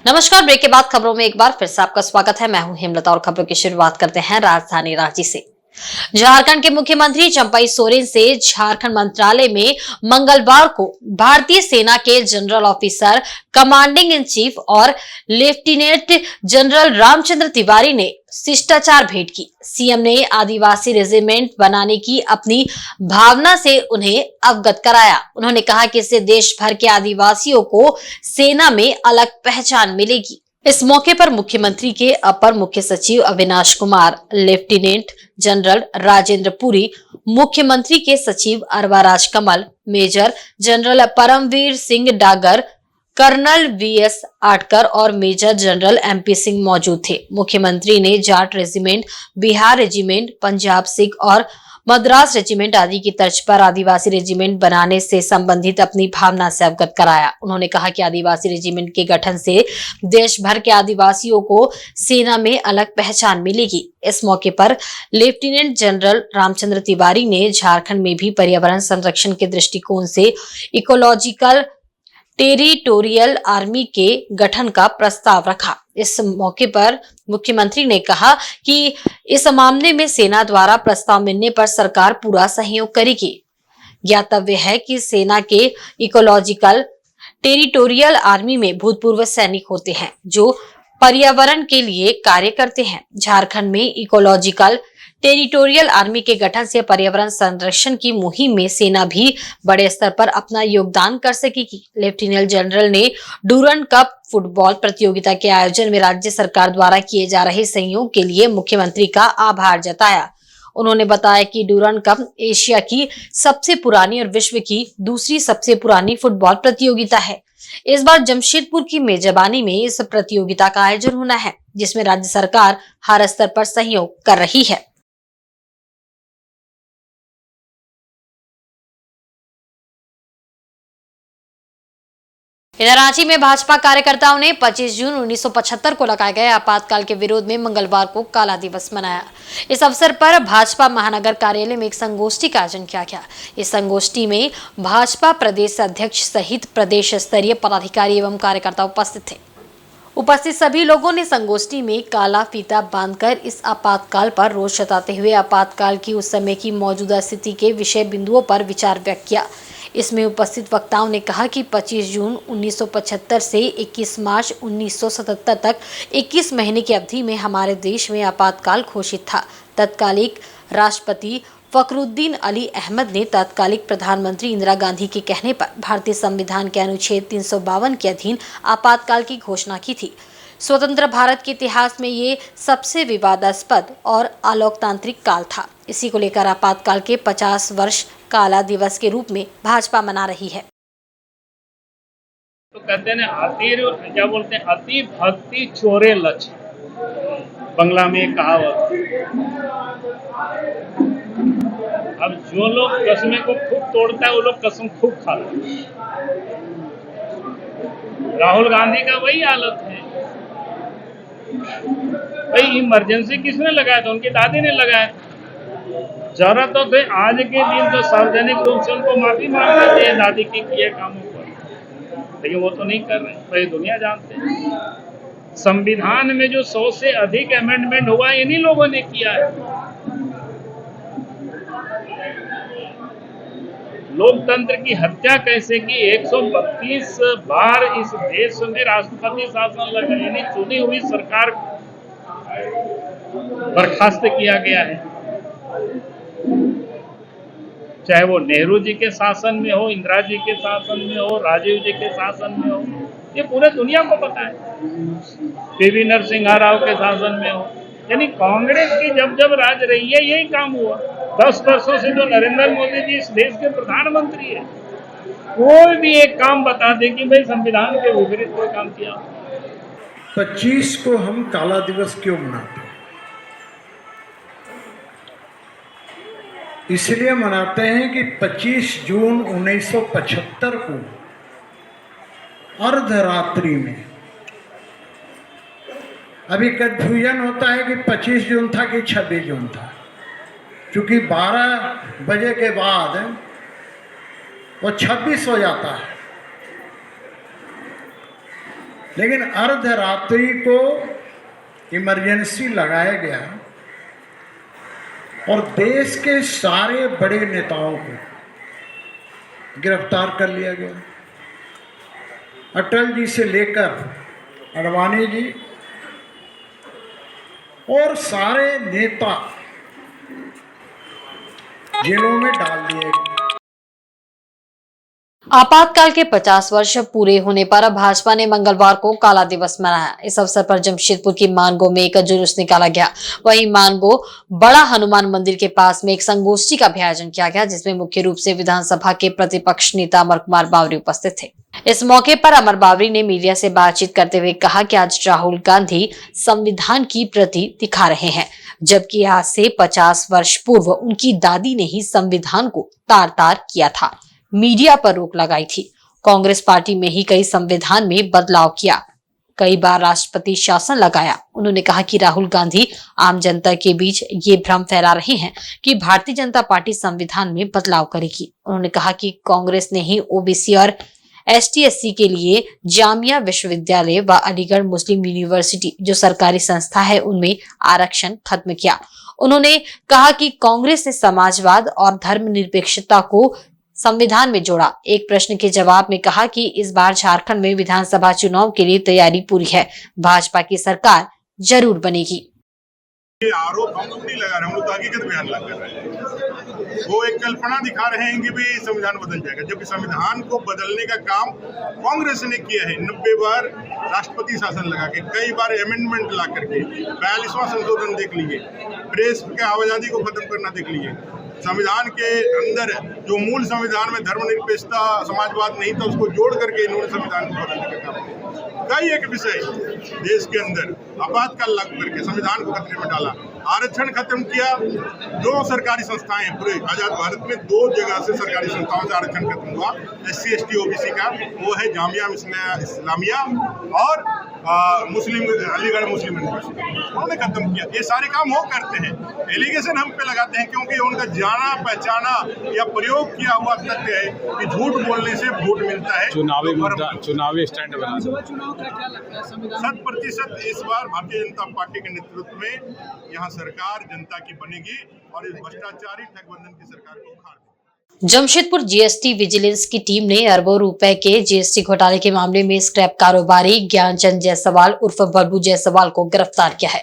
नमस्कार। ब्रेक के बाद खबरों में एक बार फिर से आपका स्वागत है। मैं हूं हेमलता और खबरों की शुरुआत करते हैं राजधानी रांची से। झारखंड के मुख्यमंत्री चंपई सोरेन से झारखंड मंत्रालय में मंगलवार को भारतीय सेना के general officer commanding in chief और लेफ्टिनेंट जनरल रामचंद्र तिवारी ने शिष्टाचार भेंट की। सीएम ने आदिवासी रेजिमेंट बनाने की अपनी भावना से उन्हें अवगत कराया। उन्होंने कहा कि इससे देश भर के आदिवासियों को सेना में अलग पहचान मिलेगी। इस मौके पर मुख्यमंत्री के अपर मुख्य सचिव अविनाश कुमार, लेफ्टिनेंट जनरल राजेंद्र पुरी, मुख्यमंत्री के सचिव Arva Rajkamal, major general Paramvir Singh Dagar, colonel VS Atkar और मेजर जनरल एमपी सिंह मौजूद थे। मुख्यमंत्री ने जाट रेजिमेंट, बिहार रेजिमेंट, पंजाब सिख और मद्रास रेजिमेंट आदि की तर्ज पर आदिवासी रेजिमेंट बनाने से संबंधित अपनी भावना से अवगत कराया। उन्होंने कहा कि आदिवासी रेजिमेंट के गठन से देश भर के आदिवासियों को सेना में अलग पहचान मिलेगी। इस मौके पर लेफ्टिनेंट जनरल रामचंद्र तिवारी ने झारखंड में भी पर्यावरण संरक्षण के दृष्टिकोण से इकोलॉजिकल टेरिटोरियल आर्मी के गठन का प्रस्ताव रखा। इस मौके पर मुख्यमंत्री ने कहा कि इस मामले में सेना द्वारा प्रस्ताव मिलने पर सरकार पूरा सहयोग करेगी। ज्ञातव्य है कि सेना के इकोलॉजिकल टेरिटोरियल आर्मी में भूतपूर्व सैनिक होते हैं जो पर्यावरण के लिए कार्य करते हैं। झारखंड में इकोलॉजिकल टेरिटोरियल आर्मी के गठन से पर्यावरण संरक्षण की मुहिम में सेना भी बड़े स्तर पर अपना योगदान कर सकेगी। लेफ्टिनेंट जनरल ने डूरंड कप फुटबॉल प्रतियोगिता के आयोजन में राज्य सरकार द्वारा किए जा रहे सहयोग के लिए मुख्यमंत्री का आभार जताया। उन्होंने बताया कि डूरंड कप एशिया की सबसे पुरानी और विश्व की दूसरी सबसे पुरानी फुटबॉल प्रतियोगिता है। इस बार जमशेदपुर की मेजबानी में इस प्रतियोगिता का आयोजन होना है, जिसमें राज्य सरकार हर स्तर पर सहयोग कर रही है। इधर रांची में भाजपा कार्यकर्ताओं ने 25 जून 1975 को लगाए गए आपातकाल के विरोध में मंगलवार को काला दिवस मनाया। इस अवसर पर भाजपा महानगर कार्यालय में एक संगोष्ठी का आयोजन किया गया। इस संगोष्ठी में भाजपा प्रदेश अध्यक्ष सहित प्रदेश स्तरीय पदाधिकारी एवं कार्यकर्ता उपस्थित थे। उपस्थित सभी लोगों ने संगोष्ठी में काला फीता बांधकर इस आपातकाल पर रोष जताते हुए आपातकाल की उस समय की मौजूदा स्थिति के विषय बिंदुओं पर विचार व्यक्त किया। इसमें उपस्थित वक्ताओं ने कहा कि 25 जून 1975 से 21 मार्च 1977 तक 21 महीने की अवधि में हमारे देश में आपातकाल घोषित था। तत्कालिक राष्ट्रपति फखरुद्दीन अली अहमद ने तत्कालिक प्रधानमंत्री इंदिरा गांधी के कहने पर भारतीय संविधान के अनुच्छेद 352 के अधीन आपातकाल की घोषणा की थी। स्वतंत्र भारत के इतिहास में ये सबसे विवादास्पद और अलोकतांत्रिक काल था। इसी को लेकर आपातकाल के 50 वर्ष काला दिवस के रूप में भाजपा मना रही है। तो कहते हैं क्या बोलते हैं, अति भक्ति चोरे लक्ष्य, बंगला में एक कहावत। अब जो लोग कसमें को खूब तोड़ता है वो लोग कसम खूब खाते हैं। राहुल गांधी का वही हालत है। भाई इमरजेंसी किसने लगाया था? उनकी दादी ने लगाया। जरा तो थे आज के दिन तो सार्वजनिक रूप से उनको माफी मांगना चाहिए दादी के किए कामों पर, लेकिन वो तो नहीं कर रहे। पूरी दुनिया जानते हैं संविधान में जो 100 से अधिक अमेंडमेंट हुआ इन्हीं लोगों ने किया है। लोकतंत्र की हत्या कैसे की? 132 बार इस देश में राष्ट्रपति शासन लगा, यानी चुनी हुई सरकार बर्खास्त किया गया है। चाहे वो नेहरू जी के शासन में हो, इंदिरा जी के शासन में हो, राजीव जी के शासन में हो, ये पूरे दुनिया को पता है। पीवी नरसिम्हा राव के शासन में हो, यानी कांग्रेस की जब जब राज रही है यही काम हुआ। 10 वर्षों से तो नरेंद्र मोदी जी इस देश के प्रधानमंत्री है। कोई भी एक काम बता दे कि भाई संविधान के विपरीत कोई काम किया। 25 को हम काला दिवस क्यों मनाते हैं? इसलिए मनाते हैं कि 25 जून 1975 को अर्धरात्रि में, अभी कन्फ्यूजन होता है कि 25 जून था कि 26 जून था, क्योंकि 12 बजे के बाद वो 26 हो जाता है। लेकिन अर्धरात्रि को इमरजेंसी लगाया गया और देश के सारे बड़े नेताओं को गिरफ्तार कर लिया गया। अटल जी से लेकर अडवाणी जी और सारे नेता जेलों में डाल दिए गए। आपातकाल के 50 वर्ष पूरे होने पर भाजपा ने मंगलवार को काला दिवस मनाया। इस अवसर पर जमशेदपुर की मानगो में एक जुलूस निकाला गया। वहीं मानगो बड़ा हनुमान मंदिर के पास में एक संगोष्ठी का भी आयोजन किया गया, जिसमें मुख्य रूप से विधानसभा के प्रतिपक्ष नेता अमर कुमार बावरी उपस्थित थे। इस मौके पर अमर बावरी ने मीडिया से बातचीत करते हुए कहा कि आज राहुल गांधी संविधान की प्रति दिखा रहे हैं, जबकि आज से 50 वर्ष पूर्व उनकी दादी ने ही संविधान को तार-तार किया था, मीडिया पर रोक लगाई थी। कांग्रेस पार्टी में ही कई संविधान में बदलाव किया, कई बार राष्ट्रपति शासन लगाया। उन्होंने कहा कि राहुल गांधी आम जनता के बीच ये भ्रम फैला रहे हैं कि भारतीय जनता पार्टी संविधान में बदलाव करेगी। उन्होंने कहा कि कांग्रेस ने ही ओबीसी और ST/SC के लिए जामिया विश्वविद्यालय व अलीगढ़ मुस्लिम यूनिवर्सिटी जो सरकारी संस्था है उनमें आरक्षण खत्म किया। उन्होंने कहा कि कांग्रेस ने समाजवाद और धर्मनिरपेक्षता को संविधान में जोड़ा। एक प्रश्न के जवाब में कहा कि इस बार झारखंड में विधानसभा चुनाव के लिए तैयारी पूरी है, भाजपा की सरकार जरूर बनेगी। ये आरोप हम लोग नहीं लगा रहे, हम लोग तो हकीकत बयान कर रहे हैं। वो एक कल्पना दिखा रहे हैं कि भाई संविधान बदल जाएगा, जबकि संविधान को बदलने का काम कांग्रेस ने किया है। 90 बार राष्ट्रपति शासन लगा के, कई बार अमेंडमेंट ला करके, 42वां संशोधन देख लीजिए, प्रेस के आवाजादी को खत्म करना देख लीजिए। संविधान के अंदर जो मूल संविधान में धर्मनिरपेक्षता समाजवाद नहीं था, उसको जोड़ करके इन्होंने संविधान को बदलने का काम किया। कई एक विषय देश के अंदर आपातकाल लागू करके संविधान को खतरे में डाला, आरक्षण खत्म किया। दो सरकारी संस्थाएं पूरे आजाद भारत में 2 जगह से सरकारी संस्थाओं से आरक्षण खत्म हुआ, SC ST OBC का, वो है जामिया इस्लामिया और मुस्लिम अलीगढ़ मुस्लिम यूनिवर्सिटी, उन्होंने खत्म किया। ये सारे काम वो करते हैं, एलिगेशन हम पे लगाते हैं, क्योंकि उनका जाना पहचाना या प्रयोग किया हुआ तथ्य है कि झूठ बोलने से वोट मिलता है। चुनावी स्टैंड बना 100% इस बार भारतीय जनता पार्टी के नेतृत्व में यहाँ सरकार जनता की बनेगी और इस भ्रष्टाचारी ठगबंधन की सरकार को उखाड़ देगी। जमशेदपुर GST विजिलेंस की टीम ने अरबों रुपए के GST घोटाले के मामले में स्क्रैप कारोबारी ज्ञानचंद जायसवाल उर्फ बबलू जायसवाल को गिरफ्तार किया है।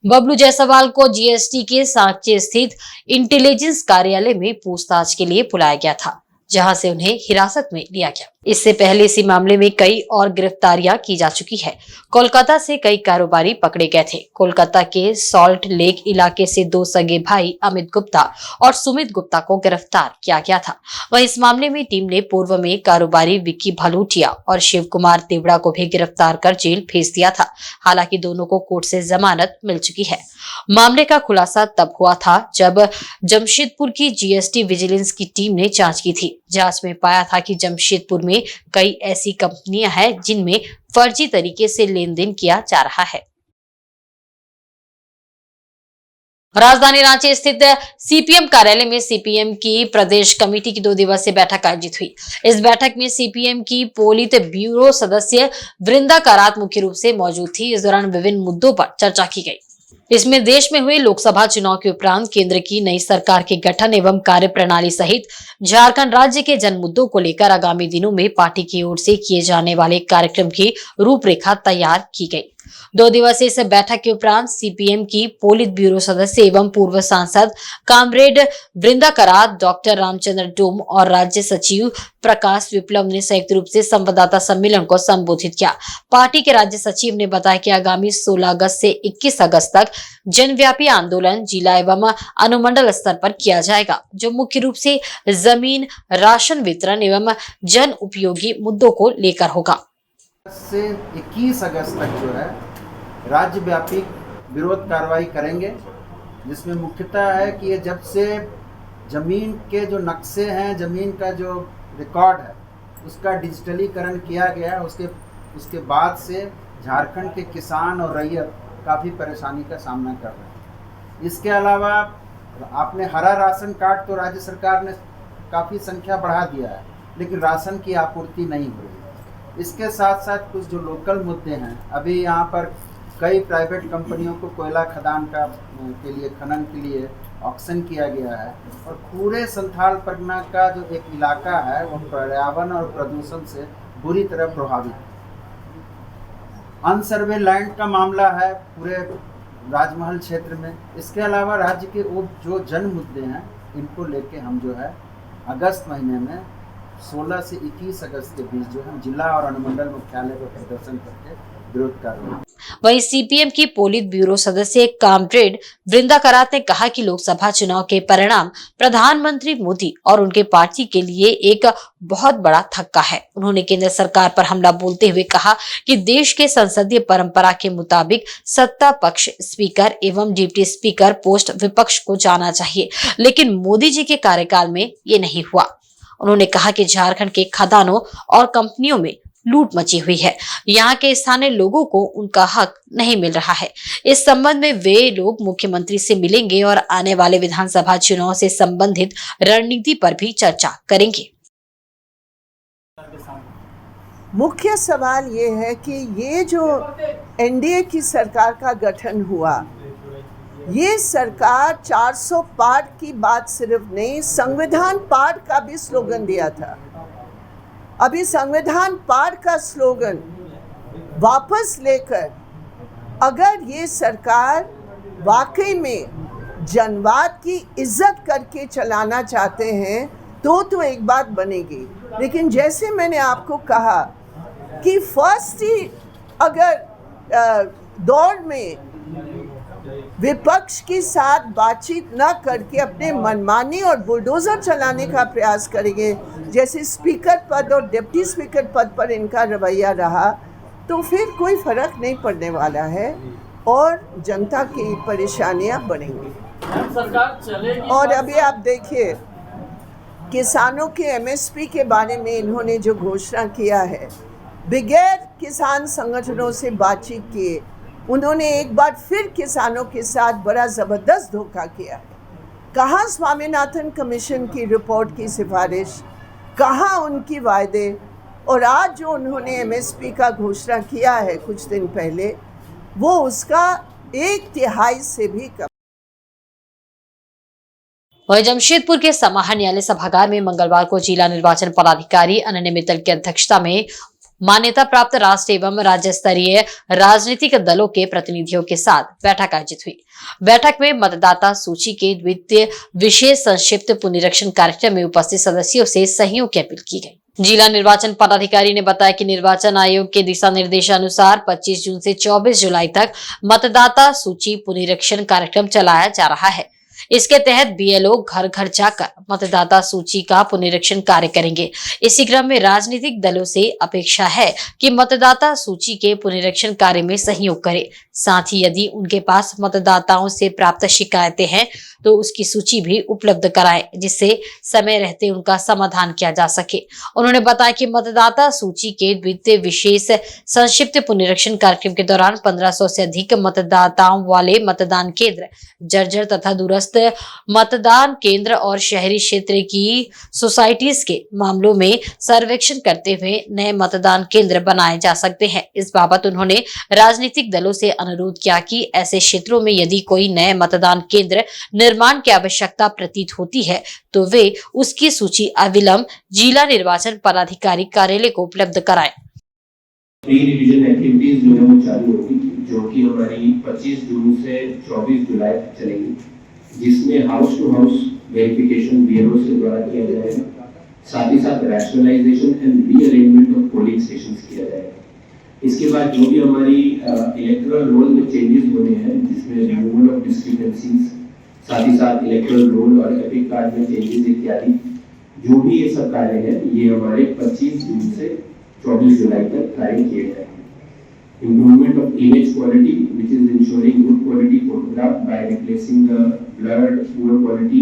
बबलू जायसवाल को GST के सांची स्थित इंटेलिजेंस कार्यालय में पूछताछ के लिए बुलाया गया था, जहां से उन्हें हिरासत में लिया गया। इससे पहले इसी मामले में कई और गिरफ्तारियां की जा चुकी है। कोलकाता से कई कारोबारी पकड़े गए थे। कोलकाता के सॉल्ट लेक इलाके से 2 सगे भाई अमित गुप्ता और सुमित गुप्ता को गिरफ्तार किया गया था। वहीं इस मामले में टीम ने पूर्व में कारोबारी विक्की भलूटिया और शिव कुमार तिवड़ा को भी गिरफ्तार कर जेल भेज दिया था। हालांकि दोनों को कोर्ट से जमानत मिल चुकी है। मामले का खुलासा तब हुआ था जब जमशेदपुर की GST विजिलेंस की टीम ने जांच की थी। जांच में पाया था कि जमशेदपुर में कई ऐसी कंपनियां हैं जिनमें फर्जी तरीके से लेन देन किया जा रहा है। राजधानी रांची स्थित CPM कार्यालय में CPM की प्रदेश कमेटी की 2 दिवसीय बैठक आयोजित हुई। इस बैठक में CPM की पोलित ब्यूरो सदस्य वृंदा करात मुख्य रूप से मौजूद थी। इस दौरान विभिन्न मुद्दों पर चर्चा की गई। इसमें देश में हुए लोकसभा चुनाव के उपरांत केंद्र की नई सरकार के गठन एवं कार्य प्रणाली सहित झारखंड राज्य के जन मुद्दों को लेकर आगामी दिनों में पार्टी की ओर से किए जाने वाले कार्यक्रम की रूपरेखा तैयार की गई। 2 दिवसीय इस बैठक के उपरांत CPM की पोलित ब्यूरो सदस्य एवं पूर्व सांसद कामरेड वृंदा करात, डॉक्टर रामचंद्र डोम और राज्य सचिव प्रकाश विप्लव ने संयुक्त रूप से संवाददाता सम्मेलन को संबोधित किया। पार्टी के राज्य सचिव ने बताया कि आगामी 16 अगस्त से 21 अगस्त तक जनव्यापी आंदोलन जिला एवं अनुमंडल स्तर पर किया जाएगा, जो मुख्य रूप से जमीन, राशन वितरण एवं जन उपयोगी मुद्दों को लेकर होगा। से 21 अगस्त तक जो है राज्यव्यापी विरोध कार्रवाई करेंगे, जिसमें मुख्यतः है कि ये जब से ज़मीन के जो नक्शे हैं, ज़मीन का जो रिकॉर्ड है, उसका डिजिटलीकरण किया गया, उसके बाद से झारखंड के किसान और रैयत काफ़ी परेशानी का सामना कर रहे हैं। इसके अलावा आपने हरा राशन कार्ड तो राज्य सरकार ने काफ़ी संख्या बढ़ा दिया है, लेकिन राशन की आपूर्ति नहीं हो रही है। इसके साथ साथ कुछ जो लोकल मुद्दे हैं, अभी यहाँ पर कई प्राइवेट कंपनियों को कोयला खदान के लिए खनन के लिए ऑक्शन किया गया है और पूरे संथाल परगना का जो एक इलाका है वो पर्यावरण और प्रदूषण से बुरी तरह प्रभावित है। अनसर्वे लैंड का मामला है पूरे राजमहल क्षेत्र में। इसके अलावा राज्य के जो जन मुद्दे हैं इनको लेके हम जो है अगस्त महीने में 16 से 21 अगस्त के बीच जो है जिला और अनुमंडल मुख्यालय पर प्रदर्शन करके विरोध कार्रवाई। वहीं सीपीएम की पोलित ब्यूरो सदस्य कामरेड वृंदा करात ने कहा कि लोकसभा चुनाव के परिणाम प्रधानमंत्री मोदी और उनके पार्टी के लिए एक बहुत बड़ा धक्का है। उन्होंने केंद्र सरकार पर हमला बोलते हुए कहा कि देश के संसदीय परंपरा के मुताबिक सत्ता पक्ष स्पीकर एवं डिप्टी स्पीकर पोस्ट विपक्ष को जाना चाहिए, लेकिन मोदी जी के कार्यकाल में ये नहीं हुआ। उन्होंने कहा कि झारखंड के खदानों और कंपनियों में लूट मची हुई है, यहाँ के स्थानीय लोगों को उनका हक नहीं मिल रहा है। इस संबंध में वे लोग मुख्यमंत्री से मिलेंगे और आने वाले विधानसभा चुनाव से संबंधित रणनीति पर भी चर्चा करेंगे। मुख्य सवाल ये है कि ये जो एनडीए की सरकार का गठन हुआ, ये सरकार 400 पार की बात सिर्फ नहीं, संविधान पार का भी स्लोगन दिया था। अभी संविधान पार का स्लोगन वापस लेकर अगर ये सरकार वाकई में जनवाद की इज्जत करके चलाना चाहते हैं तो एक बात बनेगी। लेकिन जैसे मैंने आपको कहा कि फर्स्ट ही अगर दौर में विपक्ष के साथ बातचीत न करके अपने मनमानी और बुलडोजर चलाने का प्रयास करेंगे, जैसे स्पीकर पद और डिप्टी स्पीकर पद पर इनका रवैया रहा, तो फिर कोई फर्क नहीं पड़ने वाला है और जनता की परेशानियां बढ़ेंगी। और अभी आप देखिए किसानों के एमएसपी के बारे में इन्होंने जो घोषणा किया है, बगैर किसान संगठनों से बातचीत किए उन्होंने एक बार फिर किसानों के साथ बड़ा ज़बरदस्त धोखा किया। कहाँ स्वामीनाथन कमीशन की रिपोर्ट की सिफारिश, कहाँ उनकी वायदे, और आज जो उन्होंने एमएसपी का घोषणा किया है कुछ दिन पहले, वो उसका 1/3 से भी कम। वहीं जमशेदपुर के समाहरण न्यायालय सभागार में मंगलवार को जिला निर्वाचन पदाधिकारी अनन्य मित्तल की अध्यक्षता में मान्यता प्राप्त राष्ट्रीय एवं राज्य स्तरीय राजनीतिक दलों के प्रतिनिधियों के साथ बैठक आयोजित हुई। बैठक में मतदाता सूची के द्वितीय विशेष संक्षिप्त पुनरीक्षण कार्यक्रम में उपस्थित सदस्यों से सहयोग की अपील की गई। जिला निर्वाचन पदाधिकारी ने बताया कि निर्वाचन आयोग के दिशा निर्देशानुसार 25 जून से 24 जुलाई तक मतदाता सूची पुनरीक्षण कार्यक्रम चलाया जा रहा है। इसके तहत बीएलओ घर घर जाकर मतदाता सूची का पुनरीक्षण कार्य करेंगे। इसी क्रम में राजनीतिक दलों से अपेक्षा है कि मतदाता सूची के पुनरीक्षण कार्य में सहयोग करें। साथ ही यदि उनके पास मतदाताओं से प्राप्त शिकायतें हैं तो उसकी सूची भी उपलब्ध कराएं, जिससे समय रहते उनका समाधान किया जा सके। उन्होंने बताया कि मतदाता सूची के द्वितीय विशेष संक्षिप्त पुनरीक्षण कार्यक्रम के दौरान 1500 से अधिक मतदाताओं वाले मतदान केंद्र, जर्जर तथा दूरस्थ मतदान केंद्र और शहरी क्षेत्र की सोसाइटीज के मामलों में सर्वेक्षण करते हुए नए मतदान केंद्र बनाए जा सकते हैं। इस बाबत उन्होंने राजनीतिक दलों से अनुरोध किया कि ऐसे क्षेत्रों में यदि कोई नए मतदान केंद्र निर्माण की आवश्यकता प्रतीत होती है तो वे उसकी सूची अविलंब जिला निर्वाचन पदाधिकारी कार्यालय को उपलब्ध कराएं। प्री रिवीजन एक्टिविटीज जो है वो चालू होगी, जो कि हमारी 25 जून से 24 जुलाई तक चलेगी, जिसमें house to house verification BLO से द्वारा किया जाएगा। साथ ही साथ rationalisation and rearrangement of polling stations किया जाएगा। इसके बाद जो भी हमारी इलेक्टोरल रोल में चेंजेस होने हैं, जिसमें रिमूवल ऑफ डिस्क्रिपेंसीज, साथ ही साथ इलेक्टोरल रोल और एपिक कार्ड में चेंजेस इत्यादि, जो भी ये सब कार्य है, ये हमारे 25 जून से 24 जुलाई तक कार्य किए जाएंगे। Improvement of image quality, which is ensuring good quality photograph by replacing the blurred, poor quality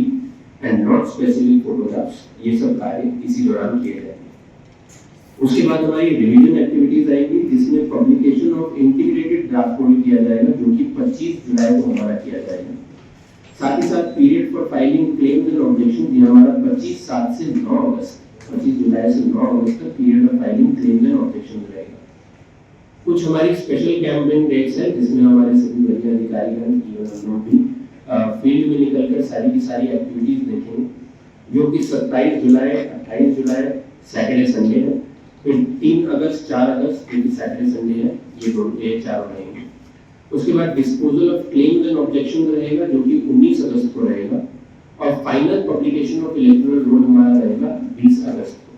and not specific photographs, ये सब कार्य इसी दौरान किए जाएंगे। उसके बाद हमारी रिवीजन एक्टिविटीज आएगी, जिसमें publication of integrated draft code किया जाएगा, जो कि 25 जुलाई को हमारा किया जाएगा। साथ ही साथ period for filing claims and objection ये हमारा 25/7 से 9 अगस्त 25 जुलाई से 9 अगस्त तक period of filing claims and objection रहेगा। कुछ हमारी स्पेशल कैंपेन डेट्स है जिसमें हमारे सभी वरीय अधिकारीगण भी फील्ड में निकलकर सारी की सारी एक्टिविटीज देखेंगे, जो कि 27 जुलाई 28 जुलाई सैटरडे संडे है, फिर 3 अगस्त 4 अगस्त जो कि सैटरडे संडे है, ये 4 रहेंगे। उसके बाद disposal of claims and objection रहेगा जो कि 19 अगस्त को रहेगा, और final publication of electoral roll हमारा रहेगा 20 अगस्त को।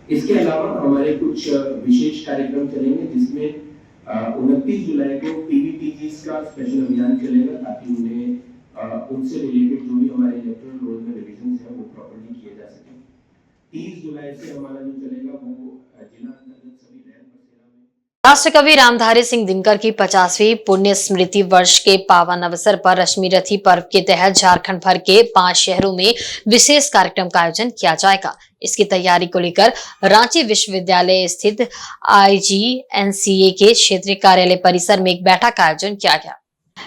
इसके अलावा हमारे कुछ विशेष कार्यक्रम चलेंगे जिसमें 29 जुलाई को पीवीटीजीस का स्पेशल अभियान चलेगा ताकि उन्हें उनसे रिलेटेड जो भी हमारे इलेक्टोरल रोल में रिविजन है वो प्रॉपर्ली किए जा सके। 30 जुलाई से हमारा जो चलेगा वो जिला अंतर्गत सभी रैन बसेरा में। राष्ट्रकवि रामधारी सिंह दिनकर की 50वीं पुण्य स्मृति वर्ष के पावन अवसर पर रश्मि रथी पर्व के तहत झारखंड भर के 5 शहरों में विशेष कार्यक्रम का आयोजन किया जाएगा। इसकी तैयारी को लेकर रांची विश्वविद्यालय स्थित IGNCA के क्षेत्रीय कार्यालय परिसर में एक बैठक का आयोजन किया गया।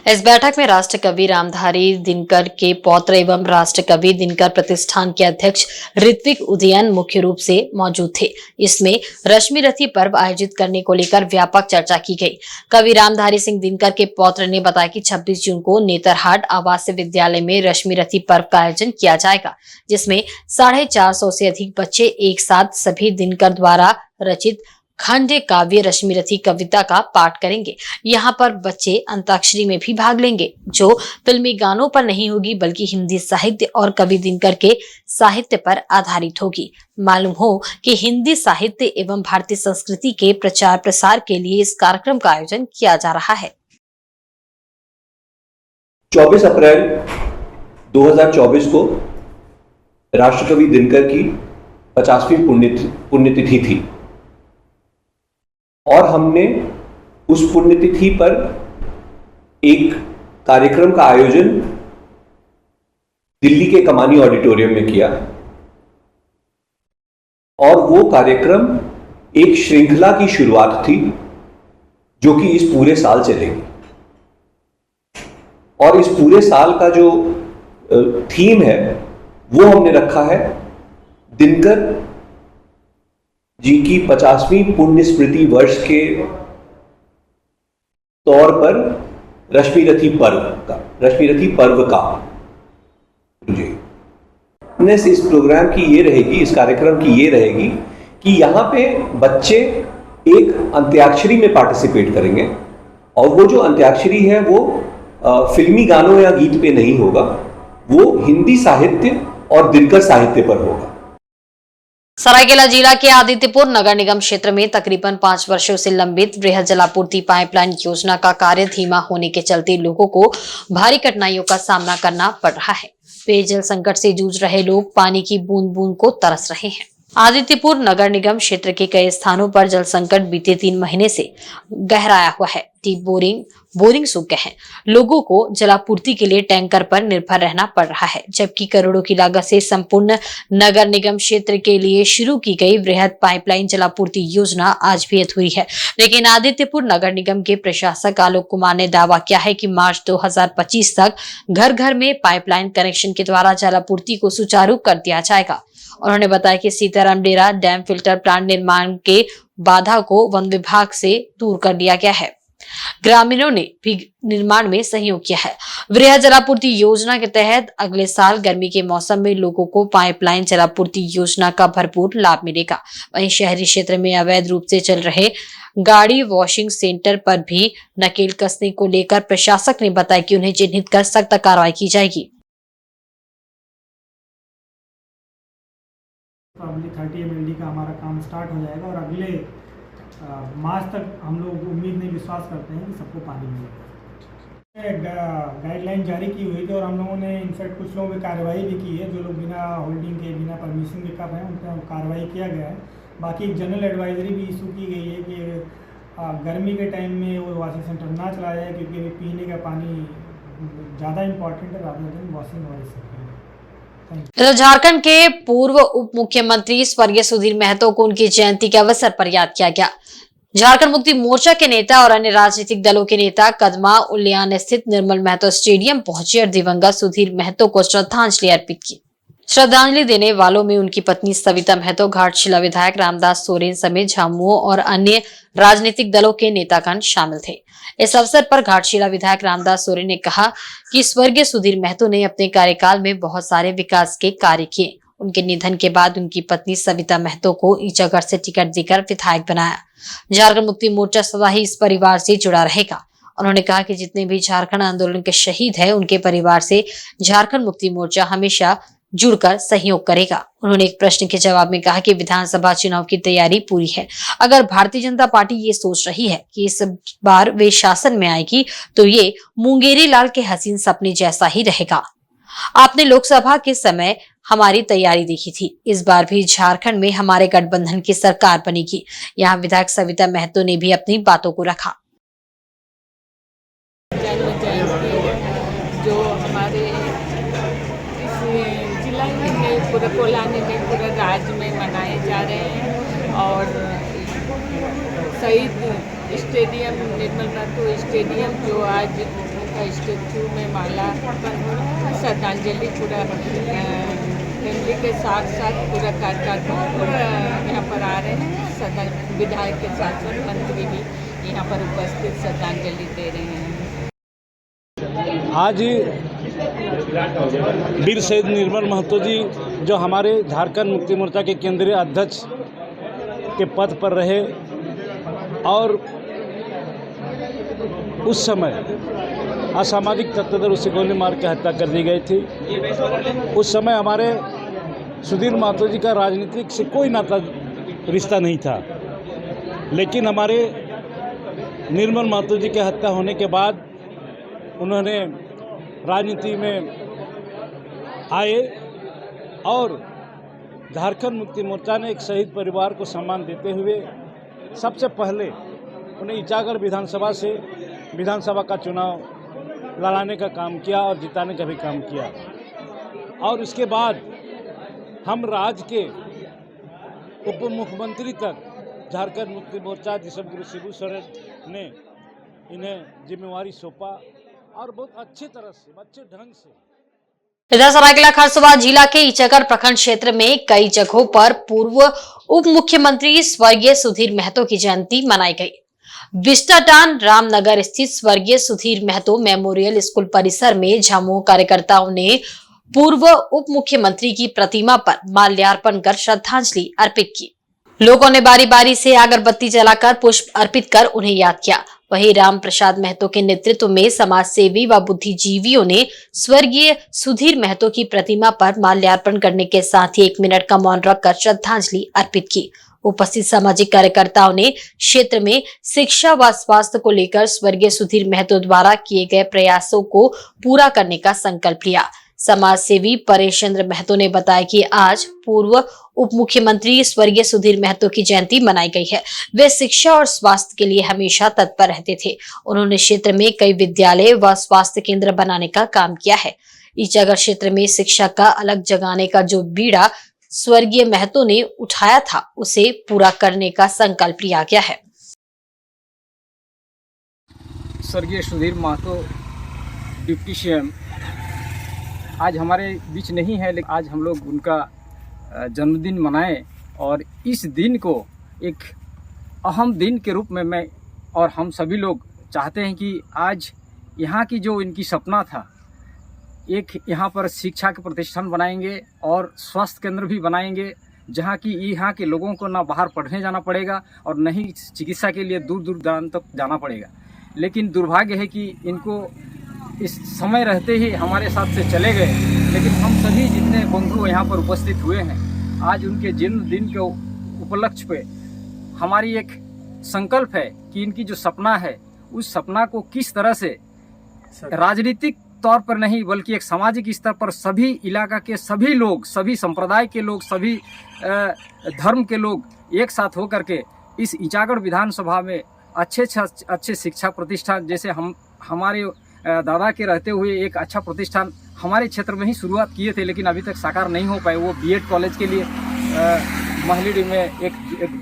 इस बैठक में राष्ट्रकवि रामधारी दिनकर के पौत्र एवं राष्ट्रकवि दिनकर प्रतिष्ठान के अध्यक्ष ऋत्विक उदयन मुख्य रूप से मौजूद थे। इसमें रश्मि रथी पर्व आयोजित करने को लेकर व्यापक चर्चा की गई। कवि रामधारी सिंह दिनकर के पौत्र ने बताया कि 26 जून को नेतरहाट आवासीय विद्यालय में रश्मि रथी पर्व का आयोजन किया जाएगा, जिसमें 450 से अधिक बच्चे एक साथ सभी दिनकर द्वारा रचित खंड काव्य रश्मि रथी कविता का पाठ करेंगे। यहाँ पर बच्चे अंताक्षरी में भी भाग लेंगे, जो फिल्मी गानों पर नहीं होगी बल्कि हिंदी साहित्य और कवि दिनकर के साहित्य पर आधारित होगी। मालूम हो कि हिंदी साहित्य एवं भारतीय संस्कृति के प्रचार प्रसार के लिए इस कार्यक्रम का आयोजन किया जा रहा है। 24 अप्रैल 2024 को राष्ट्रकवि दिनकर की 50वीं पुण्यतिथि थी और हमने उस पुण्यतिथि पर एक कार्यक्रम का आयोजन दिल्ली के कमानी ऑडिटोरियम में किया और वो कार्यक्रम एक श्रृंखला की शुरुआत थी जो कि इस पूरे साल चलेगी। और इस पूरे साल का जो थीम है वो हमने रखा है दिनकर जी की 50वीं पुण्य स्मृति वर्ष के तौर पर रश्मि रथी पर्व का इस प्रोग्राम की ये रहेगी, इस कार्यक्रम की ये रहेगी कि यहाँ पे बच्चे एक अंत्याक्षरी में पार्टिसिपेट करेंगे और वो जो अंत्याक्षरी है वो फिल्मी गानों या गीत पे नहीं होगा, वो हिंदी साहित्य और दिनकर साहित्य पर होगा। सरायकेला जिला के आदित्यपुर नगर निगम क्षेत्र में तकरीबन 5 वर्षों से लंबित वृहद जलापूर्ति पाइपलाइन योजना का कार्य धीमा होने के चलते लोगों को भारी कठिनाइयों का सामना करना पड़ रहा है। पेयजल संकट से जूझ रहे लोग पानी की बूंद बूंद को तरस रहे हैं। आदित्यपुर नगर निगम क्षेत्र के कई स्थानों पर जल संकट बीते 3 महीने से गहराया हुआ है। डीप बोरिंग सूख गए हैं। लोगों को जलापूर्ति के लिए टैंकर पर निर्भर रहना पड़ रहा है, जबकि करोड़ों की लागत से संपूर्ण नगर निगम क्षेत्र के लिए शुरू की गई वृहद पाइपलाइन जलापूर्ति योजना आज भी अधूरी है। लेकिन आदित्यपुर नगर निगम के प्रशासक आलोक कुमार ने दावा किया है कि मार्च 2025 तक घर घर में पाइपलाइन कनेक्शन के द्वारा जलापूर्ति को सुचारू कर दिया जाएगा। उन्होंने बताया कि सीताराम डेरा डैम फिल्टर प्लांट निर्माण के बाधा को वन विभाग से दूर कर दिया गया है। ग्रामीणों ने भी निर्माण में सहयोग किया है। वृहद जलापूर्ति योजना के तहत अगले साल गर्मी के मौसम में लोगों को पाइपलाइन जलापूर्ति योजना का भरपूर लाभ मिलेगा। वहीं शहरी क्षेत्र में अवैध रूप से चल रहे गाड़ी वॉशिंग सेंटर पर भी नकेल कसने को लेकर प्रशासक ने बताया कि उन्हें चिन्हित कर सख्त कार्रवाई की जाएगी। अगले 30 MLD का हमारा काम स्टार्ट हो जाएगा और अगले मार्च तक हम लोग उम्मीद नहीं विश्वास करते हैं कि सबको पानी मिलेगा। गाइडलाइन जारी की हुई थी और हम लोगों ने इनफैक्ट कुछ लोगों पर कार्रवाई भी की है। जो लोग बिना होल्डिंग के बिना परमिशन के कर रहे हैं उन पर कार्रवाई किया गया है। बाकी एक जनरल एडवाइजरी भी इशू की गई है कि गर्मी के टाइम में वो वॉशिंग सेंटर ना चलाया जाए, क्योंकि अभी पीने का पानी ज़्यादा इम्पॉर्टेंट है rather than washing wise. Jharkhand के पूर्व उप मुख्यमंत्री स्वर्गीय सुधीर महतो को उनकी जयंती के अवसर पर याद किया गया। झारखंड मुक्ति मोर्चा के नेता और अन्य राजनीतिक दलों के नेता कदमा उल्यान स्थित निर्मल महतो स्टेडियम पहुंचे और दिवंगत सुधीर महतो को श्रद्धांजलि अर्पित की। श्रद्धांजलि देने वालों में उनकी पत्नी सविता महतो, घाटशिला विधायक रामदास सोरेन समेत झामुमो और अन्य राजनीतिक दलों के नेतागण शामिल थे। इस अवसर पर घाटशिला विधायक रामदास सोरेन ने कहा कि स्वर्गीय सुधीर महतो ने अपने कार्यकाल में बहुत सारे विकास के कार्य किए। उनके निधन के बाद उनकी पत्नी सविता महतो को ईचागढ़ से टिकट देकर विधायक बनाया। झारखंड मुक्ति मोर्चा सदा ही इस परिवार से जुड़ा रहेगा। उन्होंने कहा कि जितने भी झारखंड आंदोलन के शहीद हैं, उनके परिवार से झारखंड मुक्ति मोर्चा हमेशा जुड़कर सहयोग करेगा। उन्होंने एक प्रश्न के जवाब में कहा कि विधानसभा चुनाव की तैयारी पूरी है। अगर भारतीय जनता पार्टी ये सोच रही है कि इस बार वे शासन में आएगी, तो ये मुंगेरी लाल के हसीन सपने जैसा ही रहेगा। आपने लोकसभा के समय हमारी तैयारी देखी थी। इस बार भी झारखंड में हमारे गठबंधन की सरकार बनेगी। यहाँ विधायक सविता महतो ने भी अपनी बातों को रखा। जो हमारे जिला में पूरे कोल्हानी में पूरे राज्य में मनाए जा रहे हैं और शहीद स्टेडियम निर्मल महतो स्टेडियम जो आज स्टेचू में माला अर्पण हो रहा है, श्रद्धांजलि पूरा फैमिली के साथ साथ पूरा कार्यकर्ता पूरा यहाँ पर आ रहे हैं। विधायक के साथ साथ मंत्री भी यहाँ पर उपस्थित श्रद्धांजलि दे रहे हैं। आज वीर शहीद निर्मल महतो जी जो हमारे झारखंड मुक्ति मोर्चा के केंद्रीय अध्यक्ष के पद पर रहे और उस समय असामाजिक तत्व द्वारा उसे गोली मार के हत्या कर दी गई थी। उस समय हमारे सुधीर महतो जी का राजनीतिक से कोई नाता रिश्ता नहीं था, लेकिन हमारे निर्मल महतो जी की हत्या होने के बाद उन्होंने राजनीति में आए और झारखंड मुक्ति मोर्चा ने एक शहीद परिवार को सम्मान देते हुए सबसे पहले उन्हें ईचागढ़ विधानसभा से विधानसभा का चुनाव लड़ाने का काम किया और जिताने का भी काम किया। और उसके बाद हम राज्य के उप मुख्यमंत्री तक झारखंड मुक्ति मोर्चा जिसम शिबू सोरेन ने इन्हें जिम्मेवारी सौंपा और बहुत अच्छी तरह से अच्छे ढंग से। इधर सरायकेला खरसवां जिला के ईचागढ़ प्रखंड क्षेत्र में कई जगहों पर पूर्व उप मुख्यमंत्री स्वर्गीय सुधीर महतो की जयंती मनाई गई। बिस्टाटान रामनगर स्थित स्वर्गीय सुधीर महतो मेमोरियल स्कूल परिसर में झामुमो कार्यकर्ताओं ने पूर्व उप मुख्यमंत्री की प्रतिमा पर माल्यार्पण कर श्रद्धांजलि अर्पित की। लोगों ने बारी बारी से अगरबत्ती जलाकर पुष्प अर्पित कर उन्हें याद किया। वहीं राम प्रसाद महतो के नेतृत्व में समाज सेवी व बुद्धिजीवियों ने स्वर्गीय सुधीर महतो की प्रतिमा पर माल्यार्पण करने के साथ ही 1 मिनट का मौन रखकर श्रद्धांजलि अर्पित की। उपस्थित सामाजिक कार्यकर्ताओं ने क्षेत्र में शिक्षा व स्वास्थ्य को लेकर स्वर्गीय सुधीर महतो द्वारा किए गए प्रयासों को पूरा करने का संकल्प लिया। समाज सेवी परेशचंद्र महतो ने बताया कि आज पूर्व उप मुख्यमंत्री स्वर्गीय सुधीर महतो की जयंती मनाई गई है। वे शिक्षा और स्वास्थ्य के लिए हमेशा तत्पर रहते थे। उन्होंने क्षेत्र में कई विद्यालय व स्वास्थ्य केंद्र बनाने का काम किया है। ईचागढ़ क्षेत्र में शिक्षा का अलग जगाने का जो बीड़ा स्वर्गीय महतो ने उठाया था, उसे पूरा करने का संकल्प लिया गया है। स्वर्गीय सुधीर महतो डिप्टी सीएम आज हमारे बीच नहीं है, लेकिन आज हम लोग उनका जन्मदिन मनाएं और इस दिन को एक अहम दिन के रूप में मैं और हम सभी लोग चाहते हैं कि आज यहाँ की जो इनकी सपना था, एक यहाँ पर शिक्षा के प्रतिष्ठान बनाएंगे और स्वास्थ्य केंद्र भी बनाएंगे, जहाँ की यहाँ के लोगों को ना बाहर पढ़ने जाना पड़ेगा और न ही चिकित्सा के लिए दूर दूर तक जाना पड़ेगा। लेकिन दुर्भाग्य है कि इनको इस समय रहते ही हमारे साथ से चले गए। लेकिन हम सभी जितने बंधु यहाँ पर उपस्थित हुए हैं, आज उनके जन्मदिन के उपलक्ष्य पे हमारी एक संकल्प है कि इनकी जो सपना है, उस सपना को किस तरह से राजनीतिक तौर पर नहीं बल्कि एक सामाजिक स्तर पर सभी इलाका के सभी लोग, सभी संप्रदाय के लोग, सभी धर्म के लोग एक साथ होकर के इस ईचागढ़ विधानसभा में अच्छे शिक्षा प्रतिष्ठान, जैसे हमारे दादा के रहते हुए एक अच्छा प्रतिष्ठान हमारे क्षेत्र में ही शुरुआत किए थे, लेकिन अभी तक साकार नहीं हो पाए। वो बीएड कॉलेज के लिए महलीडी में एक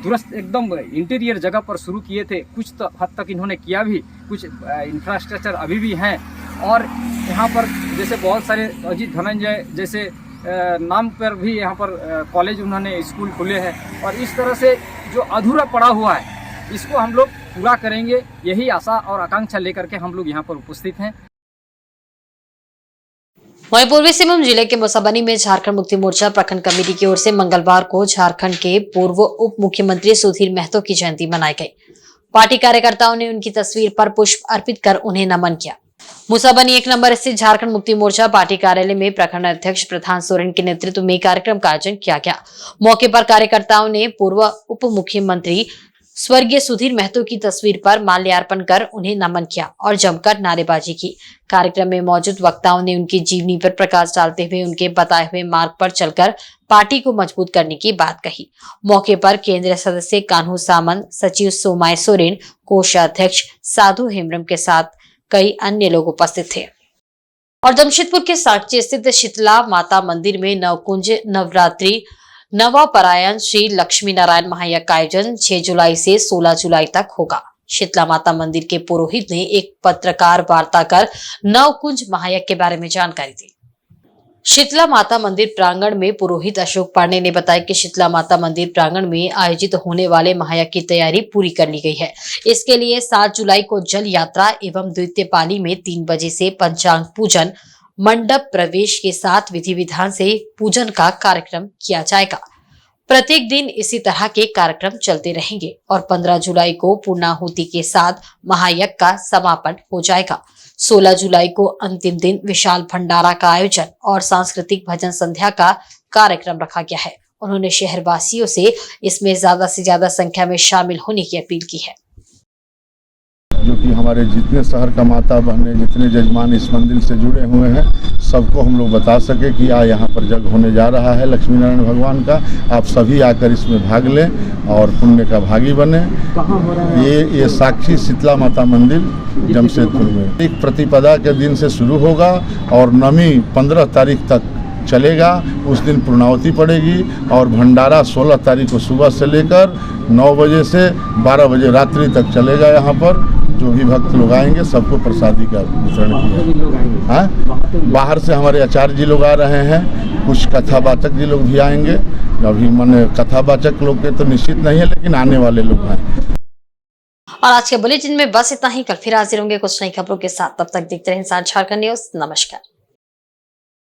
दुरुस्त एकदम इंटीरियर जगह पर शुरू किए थे। कुछ तो हद तक इन्होंने किया भी, कुछ इंफ्रास्ट्रक्चर अभी भी हैं। और यहाँ पर जैसे बहुत सारे अजीत धनंजय जैसे नाम पर भी यहाँ पर कॉलेज उन्होंने स्कूल खुले हैं और इस तरह से जो अधूरा पड़ा हुआ है इसको हम लोग पूरा करेंगे, यही आशा और आकांक्षा लेकर के हम लोग यहाँ पर उपस्थित हैं। वहीं पूर्वी सिंहभूम जिले के मुसाबनी में झारखंड मुक्ति मोर्चा प्रखंड कमेटी की ओर से मंगलवार को झारखंड के पूर्व उप मुख्यमंत्री सुधीर महतो की जयंती मनाई गई। पार्टी कार्यकर्ताओं ने उनकी तस्वीर पर पुष्प अर्पित कर उन्हें नमन किया। मुसाबनी 1 नंबर स्थित झारखंड मुक्ति मोर्चा पार्टी कार्यालय में प्रखंड अध्यक्ष प्रधान सोरेन के नेतृत्व में कार्यक्रम का आयोजन किया गया। मौके पर कार्यकर्ताओं ने पूर्व उप मुख्यमंत्री स्वर्गीय सुधीर महतो की तस्वीर पर माल्यार्पण कर उन्हें नमन किया और जमकर नारेबाजी की। कार्यक्रम में मौजूद वक्ताओं ने उनकी जीवनी पर प्रकाश डालते हुए उनके बताए हुए मार्ग पर चलकर पार्टी को मजबूत करने की बात कही। मौके पर केंद्रीय सदस्य कान्हू सामंत, सचिव सोमाय सोरेन, कोषाध्यक्ष साधु हेम्ब्रम के साथ कई अन्य लोग उपस्थित थे। और जमशेदपुर के साकची स्थित शीतला माता मंदिर में नवकुंज नवरात्रि नवापरायण श्री लक्ष्मी नारायण महायज्ञ का आयोजन 6 जुलाई से 16 जुलाई तक होगा। शीतला माता मंदिर के पुरोहित ने एक पत्रकार वार्ता कर नवकुंज महायज्ञ के बारे में जानकारी दी। शीतला माता मंदिर प्रांगण में पुरोहित अशोक पांडे ने बताया कि शीतला माता मंदिर प्रांगण में आयोजित होने वाले महायज्ञ की तैयारी पूरी कर ली गई है। इसके लिए 7 जुलाई को जल यात्रा एवं द्वितीय पाली में 3 बजे से पंचांग पूजन, मंडप प्रवेश के साथ विधि विधान से पूजन का कार्यक्रम किया जाएगा। प्रत्येक दिन इसी तरह के कार्यक्रम चलते रहेंगे और 15 जुलाई को पूर्णाहुति के साथ महायज्ञ का समापन हो जाएगा। 16 जुलाई को अंतिम दिन विशाल भंडारा का आयोजन और सांस्कृतिक भजन संध्या का कार्यक्रम रखा गया है। उन्होंने शहरवासियों से इसमें ज्यादा से ज्यादा संख्या में शामिल होने की अपील की है। जो कि हमारे जितने शहर का माता बहने, जितने जजमान इस मंदिर से जुड़े हुए हैं, सबको हम लोग बता सके कि यहाँ पर जग होने जा रहा है लक्ष्मी नारायण भगवान का। आप सभी आकर इसमें भाग लें और पुण्य का भागी बने। कहाँ हो रहा है? ये साक्षी शीतला माता मंदिर जमशेदपुर में एक प्रतिपदा के दिन से शुरू होगा और नवमी 15 तारीख तक चलेगा। उस दिन पूर्णाहुति पड़ेगी और भंडारा 16 तारीख को सुबह से लेकर 9 बजे से 12 बजे रात्रि तक चलेगा। यहाँ पर जो भी भक्त लोग आएंगे सबको प्रसादी का वितरण किया। हाँ, बाहर से हमारे आचार्य जी लोग आ रहे हैं, कुछ कथावाचक जी लोग भी आएंगे। अभी मैंने कथावाचक लोग के तो निश्चित नहीं है, लेकिन आने वाले लोग हैं। और आज के बुलेटिन में बस इतना ही। कल फिर हाजिर होंगे कुछ नई खबरों के साथ। तब तक देखते रहें इंसान झारखंड न्यूज। नमस्कार।